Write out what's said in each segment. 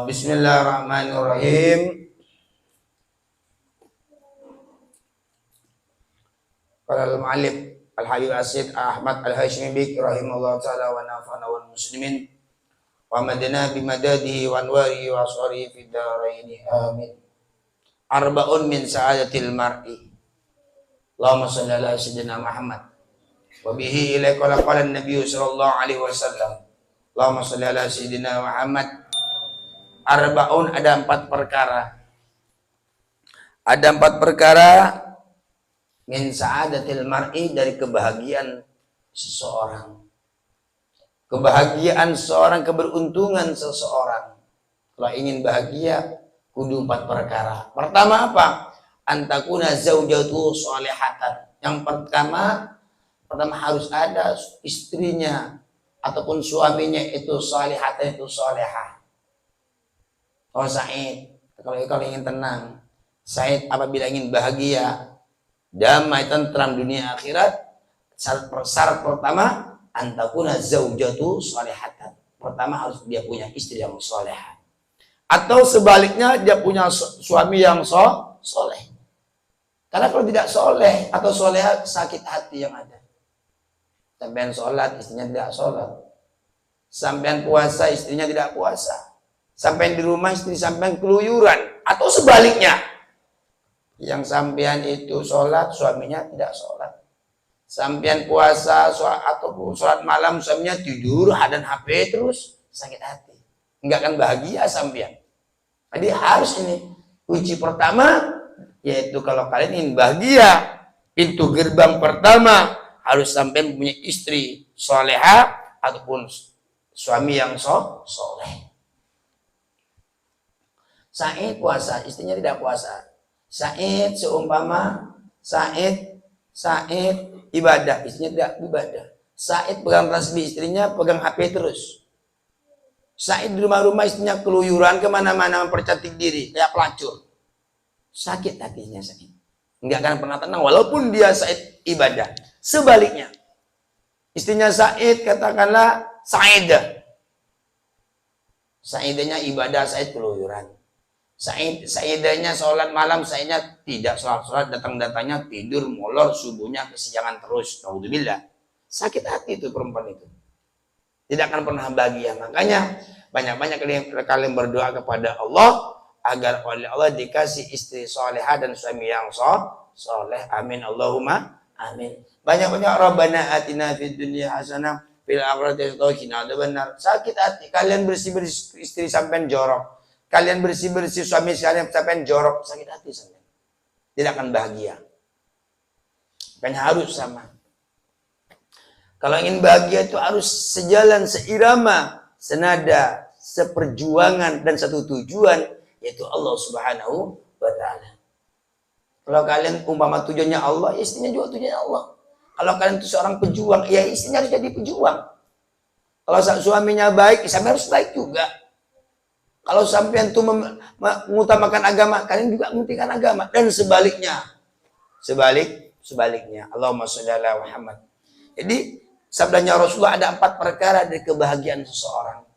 Bismillahirrahmanirrahim. Qala al-mu'allif Al-Habib As-Sayyid Ahmad Al-Hashimi rahimahullah ta'ala wa nafa'ana wal muslimin wa madana bimadadihi wa anwarihi wa aswarihi fid dharaini amin. Arba'un min sa'adatil mar'i. Allahumma shalli ala sayyidina Muhammad wa bihi ilaihi qala an-nabiy sallallahu alaihi wasallam. Allahumma shalli ala sayyidina Muhammad. Arba'un, ada 4 perkara. Ada 4 perkara min sa'adatil mar'i, dari kebahagiaan seseorang. Kebahagiaan seseorang, keberuntungan seseorang. Kalau ingin bahagia, kudu 4 perkara. Pertama apa? Antakuna zaujatu sholihatan. Yang pertama harus ada istrinya ataupun suaminya itu sholihatan, itu sholihah. Oh Said, kalau ingin tenang, Said apabila ingin bahagia, damai, tentram dunia akhirat, syarat pertama antakuna zaujatu sholihatan. Pertama harus dia punya istri yang solehah. Atau sebaliknya dia punya suami yang soleh. Karena kalau tidak soleh atau solehah, sakit hati yang ada. Sampean sholat, istrinya tidak sholat. Sampean puasa, istrinya tidak puasa. Sampai di rumah istri sampean keluyuran, atau sebaliknya, yang sampean itu sholat, suaminya tidak sholat. Sampean puasa ataupun sholat malam, suaminya tidur dan HP terus, sakit hati, nggak akan bahagia sampean. Jadi harus ini kunci pertama, yaitu kalau kalian ingin bahagia, pintu gerbang pertama harus sampean punya istri soleha ataupun suami yang soleh. Said puasa, istrinya tidak puasa. Said seumpama Said ibadah, istrinya tidak ibadah. Said pegang tasbih, istrinya pegang HP terus. Said di rumah-rumah, istrinya keluyuran kemana-mana mempercantik diri kayak pelacur. Sakit hatinya Said. Enggak akan pernah tenang walaupun dia Said ibadah. Sebaliknya, istrinya Said katakanlah Saidanya ibadah, Said keluyuran. Saidanya sholat malam, Saidnya tidak sholat, datang-datangnya tidur molor, subuhnya kesiangan terus. Naudzubillah. Sakit hati itu perempuan itu. Tidak akan pernah bahagia. Makanya banyak-banyak kalian berdoa kepada Allah agar oleh Allah dikasih istri solehah dan suami yang soleh. Amin Allahumma amin. Banyak-banyak Rabbana atina fid dunya hasanah fil akhirati hasanah. Benar. Sakit hati kalian bersih-bersih istri sampai jorok. Kalian bersih-bersih suami kalian sampai jorok, sakit hati sampai. Tidak akan bahagia. Kan harus sama. Kalau ingin bahagia itu harus sejalan, seirama, senada, seperjuangan dan satu tujuan, yaitu Allah Subhanahu wa taala. Kalau kalian umpama tujuannya Allah, istrinya juga tujuannya Allah. Kalau kalian itu seorang pejuang, ya istrinya harus jadi pejuang. Kalau suaminya baik, suami harus baik juga. Kalau sampean itu mengutamakan agama, kalian juga mengutamakan agama. Dan sebaliknya. Sebaliknya. Allahumma sholli ala Muhammad. Jadi, sabdanya Rasulullah ada 4 perkara dari kebahagiaan seseorang.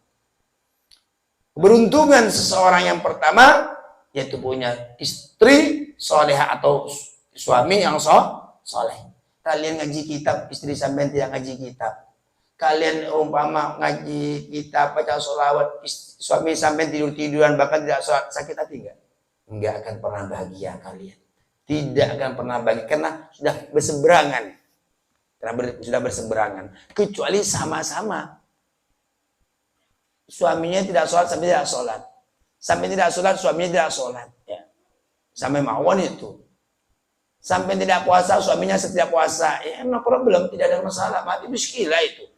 Keberuntungan seseorang yang pertama, yaitu punya istri solehah atau suami yang soleh. Kalian ngaji kitab, istri sampean tidak ngaji kitab. Kalian umpama ngaji kitab, baca sholawat, suami sampai tidur-tiduran bahkan tidak sholat, sakit hati enggak akan pernah bahagia kalian. Tidak akan pernah bahagia karena sudah berseberangan. Sudah berseberangan. Kecuali sama-sama. Suaminya tidak sholat, sampai tidak sholat. Sampai tidak sholat, suaminya tidak sholat. Ya. Sampai mawon itu. Sampai tidak puasa, suaminya tidak puasa. Ya, no problem, tidak ada masalah. Mati muskilah itu.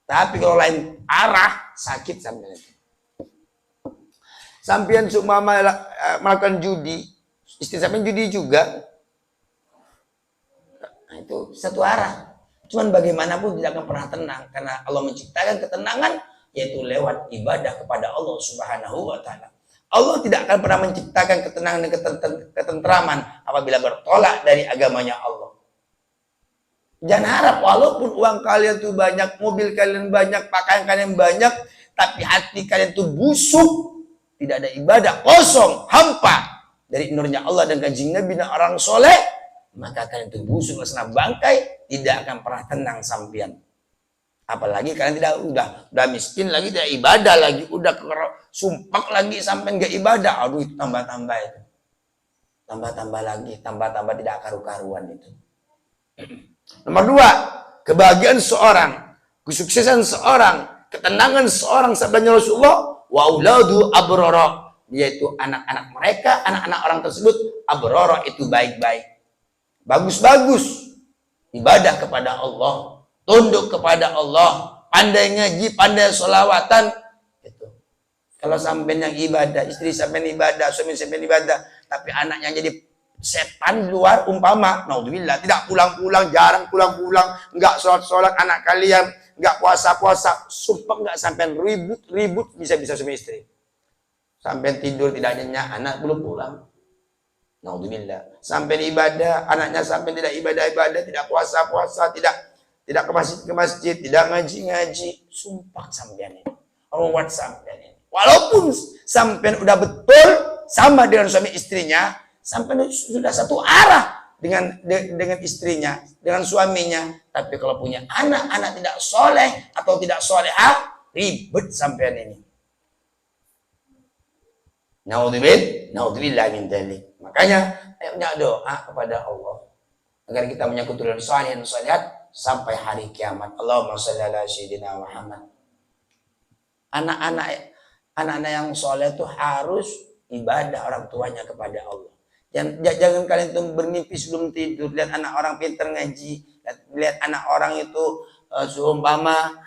Tapi kalau lain arah, sakit sampai itu. Sampian seumpama melakukan judi, istri sampean judi juga. Nah, itu satu arah. Cuman bagaimanapun tidak akan pernah tenang karena Allah menciptakan ketenangan yaitu lewat ibadah kepada Allah Subhanahu wa taala. Allah tidak akan pernah menciptakan ketenangan dan ketentraman apabila bertolak dari agamanya Allah. Jangan harap walaupun uang kalian tuh banyak, mobil kalian banyak, pakaian kalian banyak, tapi hati kalian tuh busuk, tidak ada ibadah, kosong, hampa dari nurnya Allah dan kanjeng Nabi dan orang soleh, maka kalian itu busuk laksana bangkai, tidak akan pernah tenang sampean. Apalagi kalian udah miskin lagi, tidak ibadah lagi, udah sumpak lagi sampai nggak ibadah, aduh itu tambah-tambah itu, tambah-tambah lagi, tambah-tambah tidak karu-karuan itu. Nomor 2, kebahagiaan seorang, kesuksesan seorang, ketenangan seorang sabdanya Rasulullah, wa auladu abrara, yaitu anak-anak mereka, anak-anak orang tersebut abrara itu baik-baik, bagus-bagus, ibadah kepada Allah, tunduk kepada Allah, pandai ngaji, pandai sholawatan. Gitu. Kalau sampai yang ibadah, istri sampai ibadah, suami sampai ibadah, tapi anaknya jadi setan di luar, umpama, naudzubillah, tidak pulang-pulang, jarang pulang-pulang, enggak sholat-sholat anak kalian, enggak puasa-puasa, sumpah enggak sampai ribut bisa-bisa suami istri. Sampai tidur tidak nyenyak, anak belum pulang. Naudzubillah. Sampai ibadah, anaknya sampai tidak ibadah-ibadah, tidak puasa-puasa, tidak ke masjid, tidak ngaji-ngaji, sumpah sampean ini. Ruwet sampean ini. Walaupun sampean udah betul sama dengan suami istrinya, sampai sudah satu arah dengan istrinya, dengan suaminya. Tapi kalau punya anak tidak soleh atau tidak solehah, ribet sampean ini. Naudzubillah min dzalik. Makanya ayo doa kepada Allah agar kita menyangkut dengan saleh dan salihat sampai hari kiamat. Allahumma shalli ala sayyidina Muhammad. Anak-anak yang soleh itu harus ibadah orang tuanya kepada Allah. Jangan kalian itu bermimpi sebelum tidur, lihat anak orang pintar ngaji, lihat anak orang itu seumpama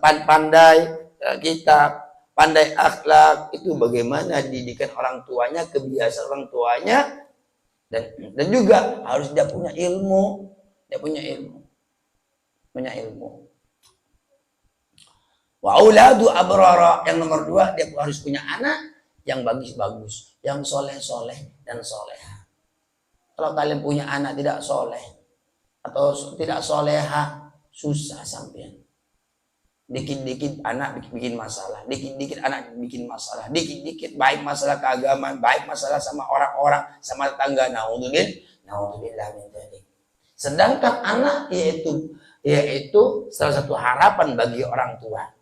pandai kitab, pandai akhlak, itu bagaimana didikan orang tuanya, kebiasaan orang tuanya, dan juga harus dia punya ilmu, punya ilmu. Wa auladu abrara, yang nomor 2, dia harus punya anak yang bagus-bagus, yang soleh-soleh dan soleha. Kalau kalian punya anak tidak soleh atau tidak soleha, susah sampean. Dikit-dikit anak bikin masalah, dikit-dikit anak bikin masalah, dikit-dikit baik masalah keagamaan, baik masalah sama orang-orang, sama tetangga. Naudzubillah min dzalik. Sedangkan anak yaitu salah satu harapan bagi orang tua.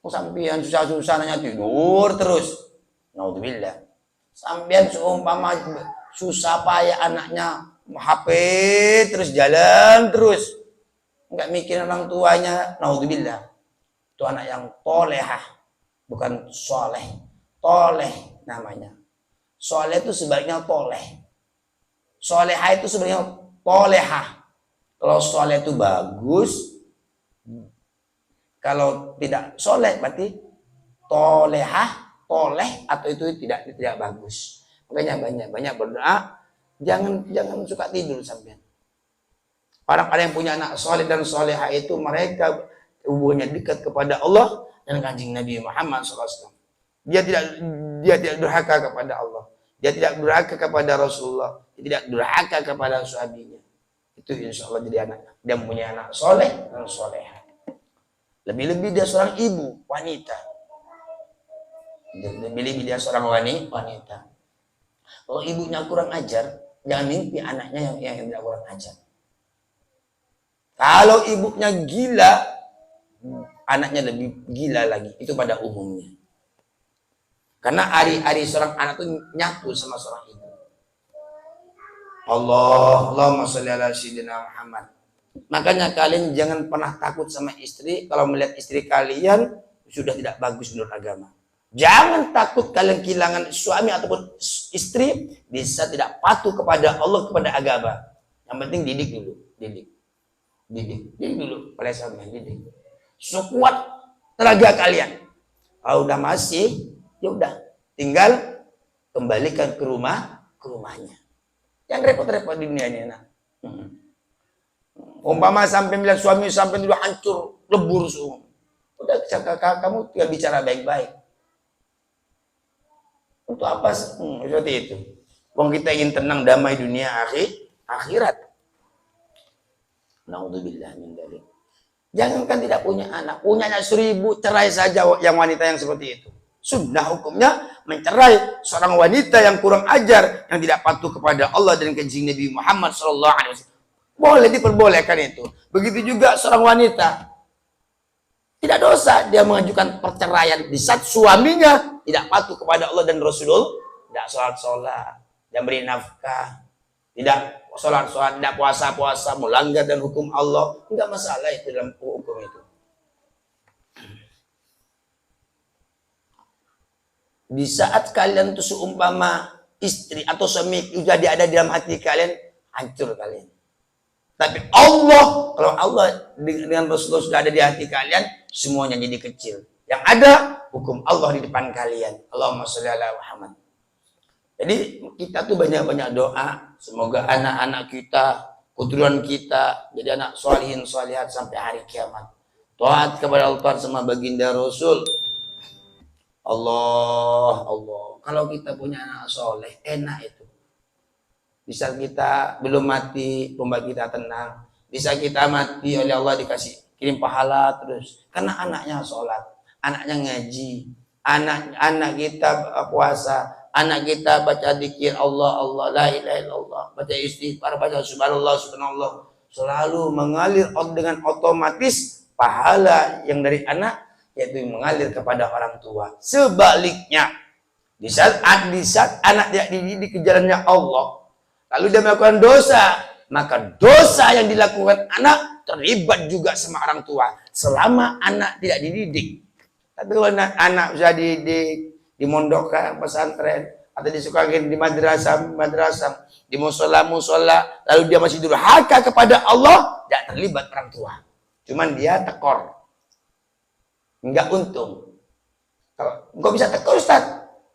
Sampean susah-susah nanya tidur terus. Naudzubillah. Sampean seumpama susah payah anaknya HP terus jalan terus. Enggak mikirin orang tuanya. Naudzubillah. Itu anak yang tolehah, bukan soleh. Toleh namanya. Soleh itu sebaliknya toleh. Solehah itu sebaliknya tolehah. Kalau soleh itu bagus, kalau tidak soleh berarti tolehah, toleh atau itu tidak bagus. Makanya banyak berdoa, jangan suka tidur sampean. Orang-orang yang punya anak soleh dan solehah itu mereka hubungannya dekat kepada Allah dan kanjeng Nabi Muhammad SAW. Dia tidak durhaka kepada Allah, dia tidak durhaka kepada Rasulullah, dia tidak durhaka kepada suaminya. Itu insya Allah jadi anak. Dia mempunyai anak soleh dan solehah. Lebih-lebih dia seorang ibu, wanita. Lebih-lebih dia seorang wanita. Kalau ibunya kurang ajar, jangan mimpi anaknya yang tidak kurang ajar. Kalau ibunya gila, anaknya lebih gila lagi. Itu pada umumnya. Karena hari-hari seorang anak itu nyatu sama seorang ibu. Allahumma sholli ala sayyidina Muhammad. Makanya kalian jangan pernah takut sama istri kalau melihat istri kalian sudah tidak bagus menurut agama. Jangan takut kalian kehilangan suami ataupun istri bisa tidak patuh kepada Allah, kepada agama. Yang penting didik dulu, didik dulu, oleh suami didik. Sekuat tenaga kalian. Kalau udah masih, ya udah, tinggal kembalikan ke rumahnya. Jangan repot-repot di dunia ini, nak. Umpama sampai bilang suami sampai udah hancur, lebur semua. Udah kamu tinggal bicara baik-baik. Untuk apa? Seperti itu. Wong kita ingin tenang, damai dunia akhirat. Naudzubillah min dzalik. Jangankan tidak punya anak 1000, cerai saja yang wanita yang seperti itu. Sunnah hukumnya mencerai seorang wanita yang kurang ajar, yang tidak patuh kepada Allah dan kanjeng Nabi Muhammad SAW. Boleh diperbolehkan itu. Begitu juga seorang wanita. Tidak dosa dia mengajukan perceraian di saat suaminya tidak patuh kepada Allah dan Rasulullah, tidak sholat-sholat, tidak beri nafkah, tidak sholat-sholat, tidak puasa-puasa, melanggar dan hukum Allah. Enggak masalah itu dalam hukum itu. Di saat kalian itu seumpama istri atau suami jadi ada di dalam hati kalian, hancur kalian. Tapi Allah, kalau Allah dengan Rasulullah sudah ada di hati kalian, semuanya jadi kecil. Yang ada hukum Allah di depan kalian. Allahumma sholli ala Muhammad. Jadi kita tuh banyak-banyak doa, semoga anak-anak kita, keturunan kita jadi anak sholihin sholihat sampai hari kiamat. Taat kepada Allah sama baginda Rasul. Allah. Kalau kita punya anak soleh, enak itu. Bisa kita belum mati, rumah kita tenang. Bisa kita mati oleh Allah dikasih kirim pahala terus. Karena anaknya sholat, anaknya ngaji, anak kita puasa, anak kita baca dzikir Allah, la ilaha illallah, baca istighfar, baca subhanallah, subhanallah. Selalu mengalir dengan otomatis pahala yang dari anak, yaitu mengalir kepada orang tua. Sebaliknya, di saat anak tidak dididik ke jalannya Allah, lalu dia melakukan dosa, maka dosa yang dilakukan anak terlibat juga sama orang tua selama anak tidak dididik. Tapi kalau anak sudah dididik, dimondokkan pesantren atau disukakan di madrasah, di musola, lalu dia masih durhaka kepada Allah, tidak terlibat orang tua. Cuman dia tekor, enggak untung. Kalau enggak bisa tekor Ustaz,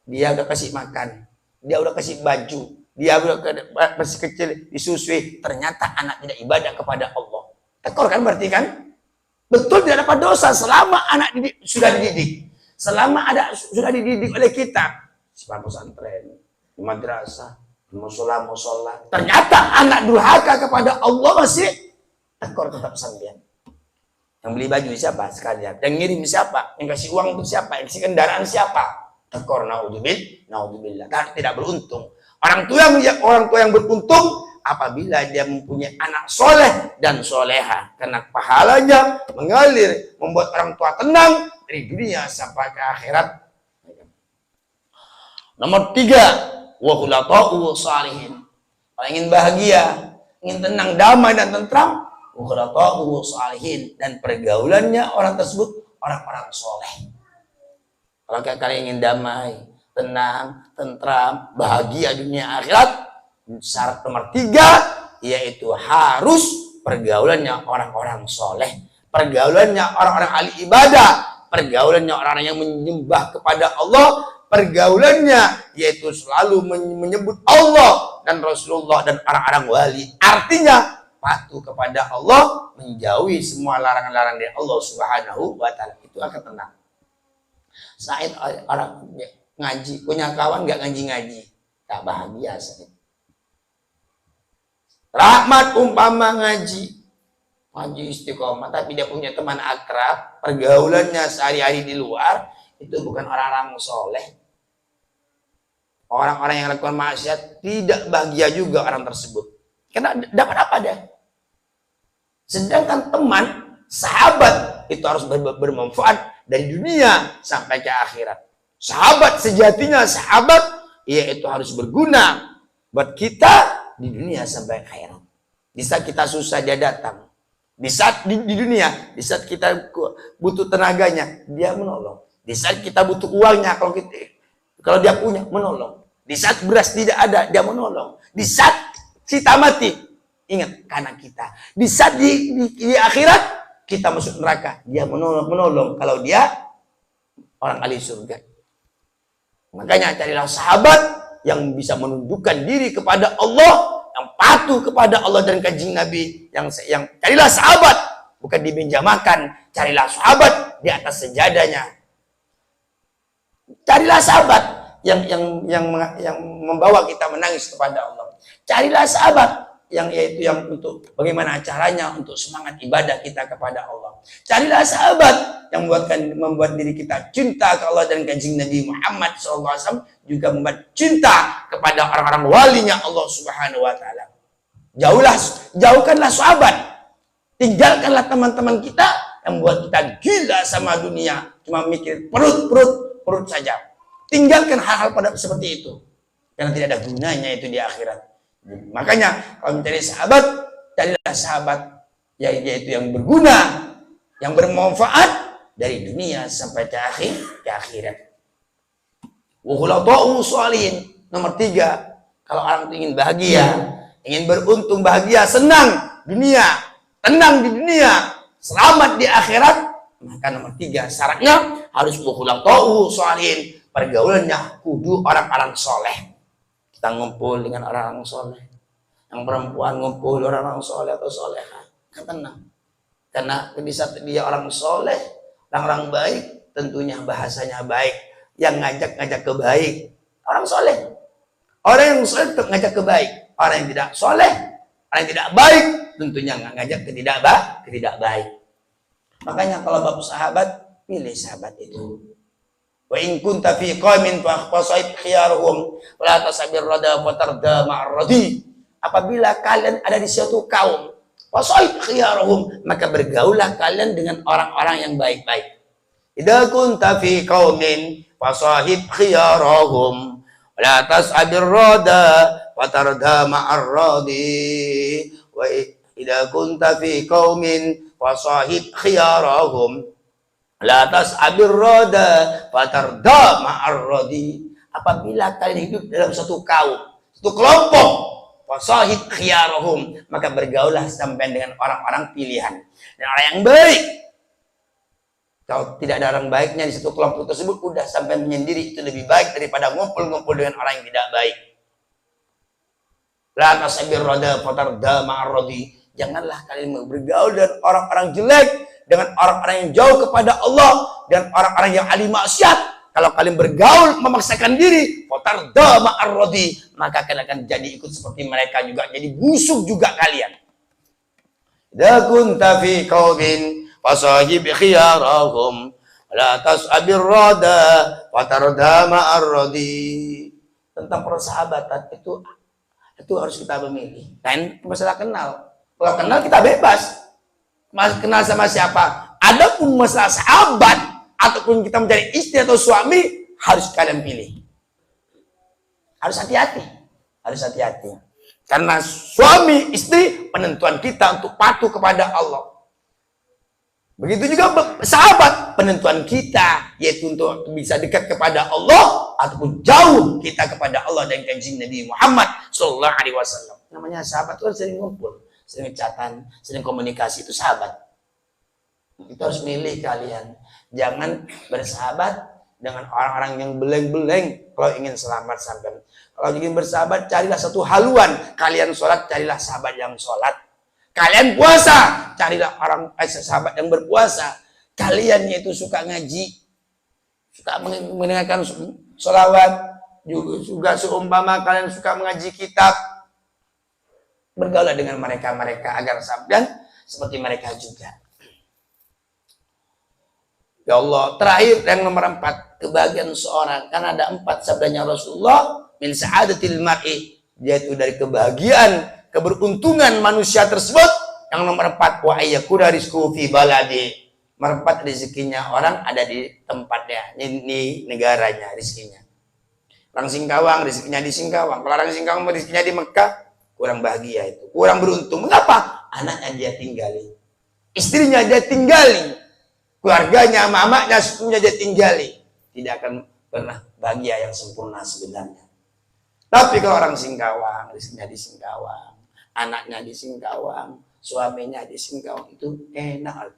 dia udah kasih makan, dia udah kasih baju, dia masih kecil disusui, ternyata anak tidak ibadah kepada Allah. Tekor kan berarti kan? Betul tidak dapat dosa selama anak sudah dididik. Selama sudah dididik oleh kita. Sekolah pesantren, di madrasah, di musola. Ternyata anak durhaka kepada Allah masih tekor tetap sampean. Yang beli baju siapa sekalian? Yang ngirim siapa? Yang kasih uang untuk siapa? Yang kasih kendaraan siapa? Tekor, naudzubillah. Tidak beruntung. Orang tua yang beruntung apabila dia mempunyai anak soleh dan soleha, karena pahalanya mengalir membuat orang tua tenang dari dunia sampai ke akhirat. Nomor 3, wa khulatha'u shalihin. Kalau ingin bahagia, ingin tenang, damai dan tentram, wa khulatha'u shalihin, dan pergaulannya orang tersebut orang-orang soleh. Kalau kalian ingin damai, tenang, tentram, bahagia dunia akhirat, syarat nomor 3 yaitu harus pergaulannya orang-orang soleh, pergaulannya orang-orang ahli ibadah, pergaulannya orang-orang yang menyembah kepada Allah, pergaulannya yaitu selalu menyebut Allah dan Rasulullah dan orang-orang wali. Artinya patuh kepada Allah, menjauhi semua larangan-larangan dari Allah Subhanahu wa Ta'ala. Itu akan tenang. Said orang ngaji, punya kawan nggak ngaji-ngaji, tak bahagia Said. Rahmat umpama ngaji istiqomah, tapi dia punya teman akrab, pergaulannya sehari-hari di luar, itu bukan orang-orang soleh. Orang-orang yang lakukan maksiat, tidak bahagia juga orang tersebut. Karena dapat apa dia? Sedangkan teman, sahabat, itu harus bermanfaat dari dunia sampai ke akhirat. Sahabat sejatinya, sahabat, yaitu harus berguna buat kita di dunia sampai akhirat. Di saat kita susah dia datang. Di saat di dunia, di saat kita butuh tenaganya, dia menolong. Di saat kita butuh uangnya, kalau dia punya, menolong. Di saat beras tidak ada, dia menolong. Di saat kita mati, ingat karena kita. Di saat di akhirat kita masuk neraka, dia menolong kalau dia orang ahli surga. Makanya carilah sahabat yang bisa menundukkan diri kepada Allah, yang patuh kepada Allah dan kanjeng Nabi, yang carilah sahabat bukan di meja makan, carilah sahabat di atas sejadahnya. Carilah sahabat yang membawa kita menangis kepada Allah. Carilah sahabat yang untuk bagaimana caranya untuk semangat ibadah kita kepada Allah. Carilah sahabat yang membuat diri kita cinta ke Allah dan kanjeng Nabi Muhammad SAW, juga membuat cinta kepada orang-orang walinya Allah Subhanahu wa taala. Jauhkanlah sahabat. Tinggalkanlah teman-teman kita yang membuat kita gila sama dunia, cuma mikir perut saja. Tinggalkan hal-hal pada seperti itu, karena tidak ada gunanya itu di akhirat. Makanya kalau mencari sahabat, carilah sahabat yaitu yang berguna, yang bermanfaat dari dunia sampai ke akhirat. Wa khulatha'u shalihin. Nomor 3, kalau orang ingin bahagia, ingin beruntung, bahagia, senang dunia, tenang di dunia, selamat di akhirat, maka nomor 3 syaratnya harus wa khulatha'u shalihin. Pergaulannya kudu orang-orang soleh. Kita ngumpul dengan orang-orang soleh. Yang perempuan ngumpul orang-orang soleh atau soleha, kan tenang. Karena di saat dia orang soleh, orang-orang baik, tentunya bahasanya baik. Yang ngajak ke baik, orang soleh. Orang yang soleh tetap ngajak ke baik. Orang yang tidak soleh, orang yang tidak baik, tentunya ngajak ke tidak baik. Makanya kalau bab sahabat, pilih sahabat itu. Wa in kunta fi qaumin fa qasaid khiyaruhum wa la tasabir rada fatarda ma'ar radi. Apabila kalian ada di suatu kaum, fasaid khiyaruhum, maka bergaulah kalian dengan orang-orang yang baik-baik. Idza kunta fi qaumin fasahib khiyarahum wa la tasabir rada fatarda ma'ar radi. Wa idza kunta fi qaumin fasahib khiyarahum la tas'abir rada fatarda ma'ar radi. Apabila kalian hidup dalam satu kaum, satu kelompok, fasahib khiyarahum, maka bergaulah sampai dengan orang-orang pilihan dan orang yang baik. Kalau tidak ada orang baiknya di satu kelompok tersebut, udah sampai menyendiri, itu lebih baik daripada ngumpul-ngumpul dengan orang yang tidak baik. La tas'abir rada fatarda ma'ar radi. Janganlah kalian bergaul dengan orang-orang jelek, dengan orang-orang yang jauh kepada Allah, dan orang-orang yang ahli maksiat. Kalau kalian bergaul memaksakan diri, fatarda ma'ar radi, maka kalian akan jadi ikut seperti mereka juga, jadi busuk juga kalian. Idza kunta fi qaumin fasahib khiyarahum la tas'abir rada fatarda ma'ar radi. Tentang persahabatan itu harus kita memilih. Dan masalah kenal. Kalau kenal kita bebas. Kenal sama siapa. Adapun masalah sahabat ataupun kita mencari istri atau suami, harus kalian pilih. Harus hati-hati. Harus hati-hati. Karena suami istri penentuan kita untuk patuh kepada Allah. Begitu juga sahabat penentuan kita, yaitu untuk bisa dekat kepada Allah ataupun jauh kita kepada Allah dan kanjeng Nabi Muhammad Sallallahu Alaihi Wasallam. Namanya sahabat itu sering ngumpul, sering catatan, sering komunikasi, itu sahabat. Itu harus milih kalian. Jangan bersahabat dengan orang-orang yang beleng-beleng kalau ingin selamat sampai. Kalau ingin bersahabat, carilah satu haluan. Kalian sholat, carilah sahabat yang sholat. Kalian puasa, carilah sahabat yang berpuasa. Kalian yaitu suka ngaji, suka mendengarkan sholawat, juga seumpama kalian suka mengaji kitab, bergaulah dengan mereka-mereka agar sampean seperti mereka juga. Ya Allah, terakhir yang nomor 4, kebahagiaan seorang. Karena ada 4 sabdanya Rasulullah, min sa'adatil mar'i, yaitu dari kebahagiaan, keberuntungan manusia tersebut. Yang nomor 4, wa ayyakuna rizquhu fi baladi. Nomor 4, rezekinya orang ada di tempatnya, di negaranya rezekinya. Orang Singkawang rezekinya di Singkawang. Kalau orang Singkawang rezekinya di Mekah, kurang bahagia itu, kurang beruntung. Mengapa? Anaknya dia tinggali, istrinya dia tinggali, keluarganya, mamanya, sepupunya dia tinggali. Tidak akan pernah bahagia yang sempurna sebenarnya. Tapi kalau orang Singkawang, rezekinya di Singkawang, anaknya di Singkawang, suaminya di Singkawang, itu enak.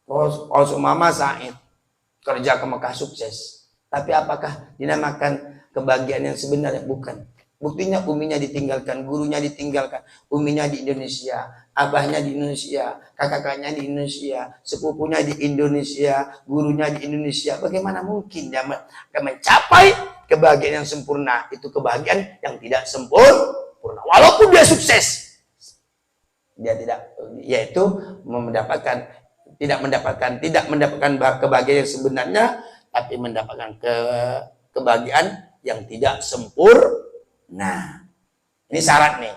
Kalau Mama Said kerja ke Mekah sukses, tapi apakah dinamakan kebahagiaan yang sebenarnya? Bukan. Buktinya uminya ditinggalkan, gurunya ditinggalkan, uminya di Indonesia, abahnya di Indonesia, kakaknya di Indonesia, sepupunya di Indonesia, gurunya di Indonesia. Bagaimana mungkin dia akan mencapai kebahagiaan yang sempurna? Itu kebahagiaan yang tidak sempurna. Walaupun dia sukses, dia tidak, yaitu mendapatkan tidak mendapatkan kebahagiaan yang sebenarnya, tapi mendapatkan kebahagiaan yang tidak sempurna. Ini syarat nih.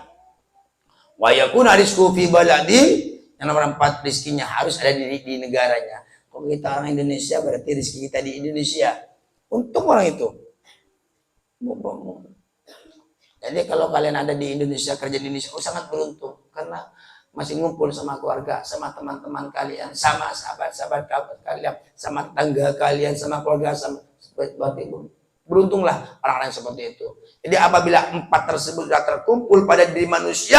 Wa yakuna rizqu fi baladi, yang nomor 4, rizkinya harus ada di negaranya. Kalau kita orang Indonesia berarti rizki kita di Indonesia. Untung orang itu. Jadi kalau kalian ada di Indonesia, kerja di Indonesia, sangat beruntung karena masih ngumpul sama keluarga, sama teman-teman kalian, sama sahabat-sahabat kalian, sama tangga kalian, sama keluarga, sama seperti itu. Beruntunglah orang-orang seperti itu. Jadi apabila 4 tersebut sudah terkumpul pada diri manusia,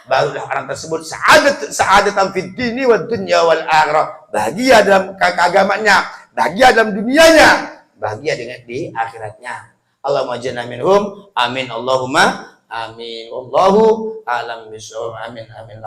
barulah orang tersebut sa'adatan fid dini wad dunya wal akhirah. Bahagia dalam agamanya, bahagia dalam dunianya, bahagia dengan di akhiratnya. Allahumma jannah minhum. Amin. Allahumma amin. Wallahu a'lam bishawab. Amin. Amin.